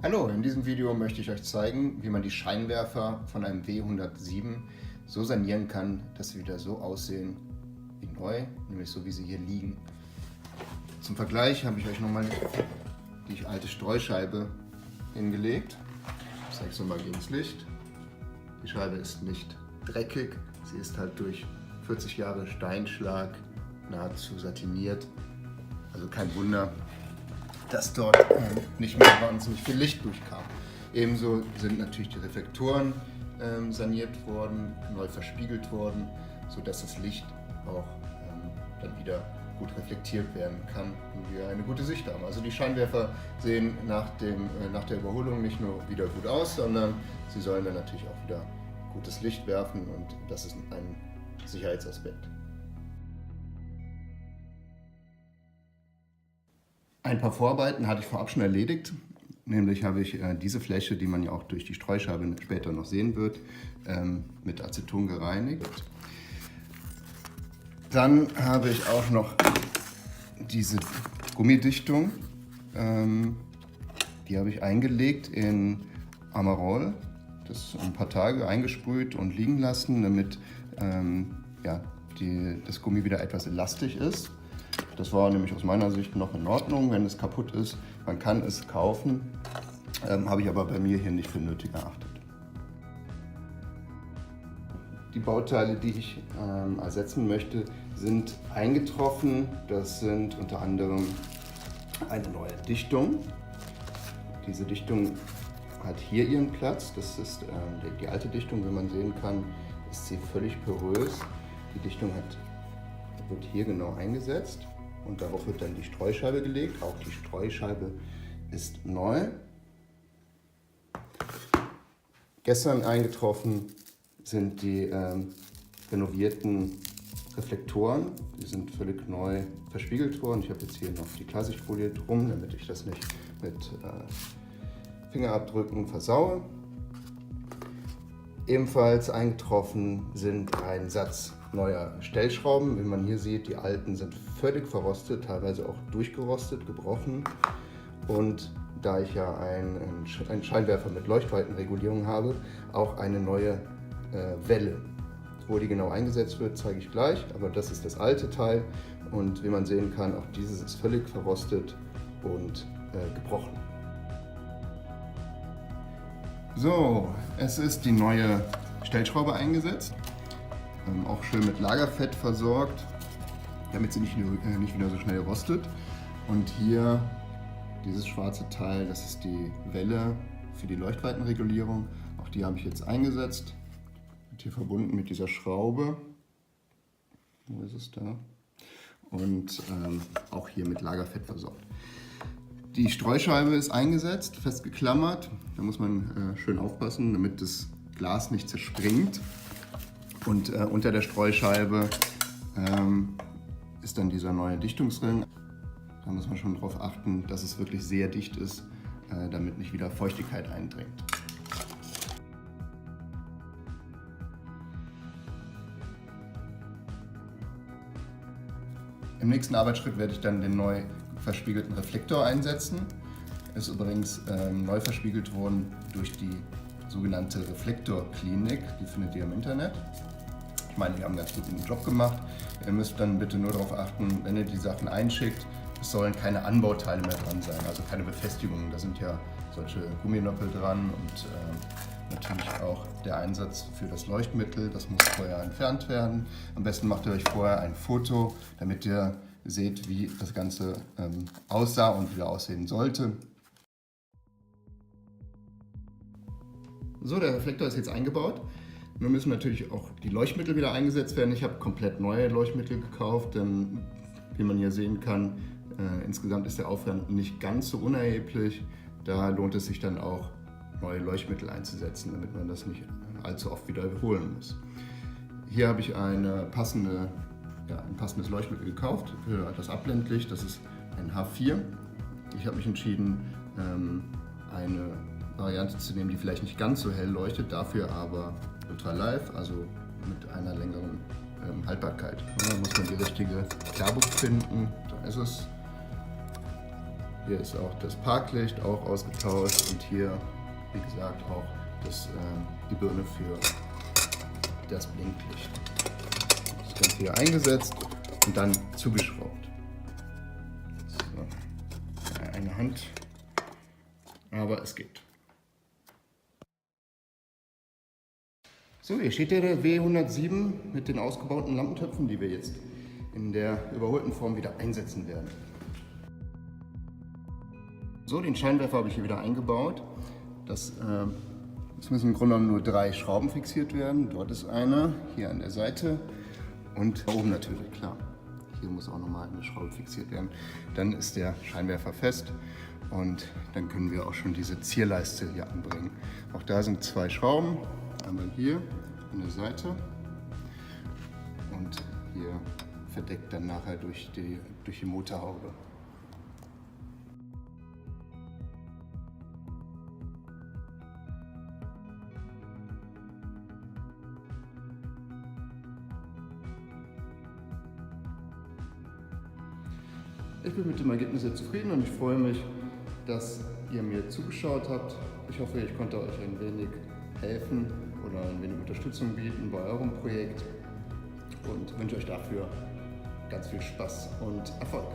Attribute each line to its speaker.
Speaker 1: Hallo, in diesem Video möchte ich euch zeigen, wie man die Scheinwerfer von einem W107 so sanieren kann, dass sie wieder so aussehen wie neu, nämlich so wie sie hier liegen. Zum Vergleich habe ich euch nochmal die alte Streuscheibe hingelegt. Ich zeige es nochmal gegen das Licht. Die Scheibe ist nicht dreckig, sie ist halt durch 40 Jahre Steinschlag nahezu satiniert. Also kein Wunder, dass dort nicht mehr wahnsinnig viel Licht durchkam. Ebenso sind natürlich die Reflektoren saniert worden, neu verspiegelt worden, sodass das Licht auch dann wieder gut reflektiert werden kann und wir eine gute Sicht haben. Also die Scheinwerfer sehen nach der Überholung nicht nur wieder gut aus, sondern sie sollen dann natürlich auch wieder gutes Licht werfen und das ist ein Sicherheitsaspekt. Ein paar Vorarbeiten hatte ich vorab schon erledigt, nämlich habe ich diese Fläche, die man ja auch durch die Streuscheibe später noch sehen wird, mit Aceton gereinigt. Dann habe ich auch noch diese Gummidichtung, die habe ich eingelegt in Amarol, das ein paar Tage eingesprüht und liegen lassen, damit das Gummi wieder etwas elastisch ist. Das war nämlich aus meiner Sicht noch in Ordnung, wenn es kaputt ist. Man kann es kaufen, habe ich aber bei mir hier nicht für nötig erachtet. Die Bauteile, die ich ersetzen möchte, sind eingetroffen. Das sind unter anderem eine neue Dichtung. Diese Dichtung hat hier ihren Platz. Das ist die alte Dichtung, wie man sehen kann, ist sie völlig porös. Die Dichtung wird hier genau eingesetzt und darauf wird dann die Streuscheibe gelegt. Auch die Streuscheibe ist neu. Gestern eingetroffen sind die renovierten Reflektoren. Die sind völlig neu verspiegelt worden. Ich habe jetzt hier noch die Klarsichtfolie drum, damit ich das nicht mit Fingerabdrücken versaue. Ebenfalls eingetroffen sind ein Satz neuer Stellschrauben. Wie man hier sieht, die alten sind völlig verrostet, teilweise auch durchgerostet, gebrochen. Und da ich ja einen Scheinwerfer mit Leuchtweitenregulierung habe, auch eine neue Welle. Wo die genau eingesetzt wird, zeige ich gleich, aber das ist das alte Teil und wie man sehen kann, auch dieses ist völlig verrostet und gebrochen. So, es ist die neue Stellschraube eingesetzt, auch schön mit Lagerfett versorgt, damit sie nicht wieder so schnell rostet. Und hier dieses schwarze Teil, das ist die Welle für die Leuchtweitenregulierung, auch die habe ich jetzt eingesetzt. Hier verbunden mit dieser Schraube. Wo ist es da? Und auch hier mit Lagerfett versorgt. Die Streuscheibe ist eingesetzt, festgeklammert. Da muss man schön aufpassen, damit das Glas nicht zerspringt. Und unter der Streuscheibe ist dann dieser neue Dichtungsring. Da muss man schon darauf achten, dass es wirklich sehr dicht ist, damit nicht wieder Feuchtigkeit eindringt. Im nächsten Arbeitsschritt werde ich dann den neu verspiegelten Reflektor einsetzen. Er ist übrigens neu verspiegelt worden durch die sogenannte Reflektorklinik. Die findet ihr im Internet. Ich meine, die haben einen ganz guten Job gemacht. Ihr müsst dann bitte nur darauf achten, wenn ihr die Sachen einschickt, es sollen keine Anbauteile mehr dran sein, also keine Befestigungen. Da sind ja solche Gumminoppel dran und natürlich auch der Einsatz für das Leuchtmittel, das muss vorher entfernt werden. Am besten macht ihr euch vorher ein Foto, damit ihr seht, wie das Ganze aussah und wieder aussehen sollte. So, der Reflektor ist jetzt eingebaut. Nun müssen natürlich auch die Leuchtmittel wieder eingesetzt werden. Ich habe komplett neue Leuchtmittel gekauft, denn wie man hier sehen kann, insgesamt ist der Aufwand nicht ganz so unerheblich. Da lohnt es sich dann auch, neue Leuchtmittel einzusetzen, damit man das nicht allzu oft wieder wiederholen muss. Hier habe ich ein passendes Leuchtmittel gekauft für das Abblendlicht. Das ist ein H4. Ich habe mich entschieden, eine Variante zu nehmen, die vielleicht nicht ganz so hell leuchtet, dafür aber ultra live, also mit einer längeren Haltbarkeit. Da muss man die richtige Klarbuch finden. Da ist es. Hier ist auch das Parklicht auch ausgetauscht und hier, wie gesagt, auch die Birne für das Blinklicht. Das Ganze hier eingesetzt und dann zugeschraubt. So. Eine Hand, aber es geht. So, hier steht der W107 mit den ausgebauten Lampentöpfen, die wir jetzt in der überholten Form wieder einsetzen werden. So, den Scheinwerfer habe ich hier wieder eingebaut. Es müssen im Grunde genommen nur 3 Schrauben fixiert werden. Dort ist eine, hier an der Seite und oben natürlich, klar. Hier muss auch nochmal eine Schraube fixiert werden. Dann ist der Scheinwerfer fest und dann können wir auch schon diese Zierleiste hier anbringen. Auch da sind 2 Schrauben, einmal hier an der Seite und hier verdeckt dann nachher durch die Motorhaube. Ich bin mit dem Ergebnis sehr zufrieden und ich freue mich, dass ihr mir zugeschaut habt. Ich hoffe, ich konnte euch ein wenig helfen oder ein wenig Unterstützung bieten bei eurem Projekt und wünsche euch dafür ganz viel Spaß und Erfolg.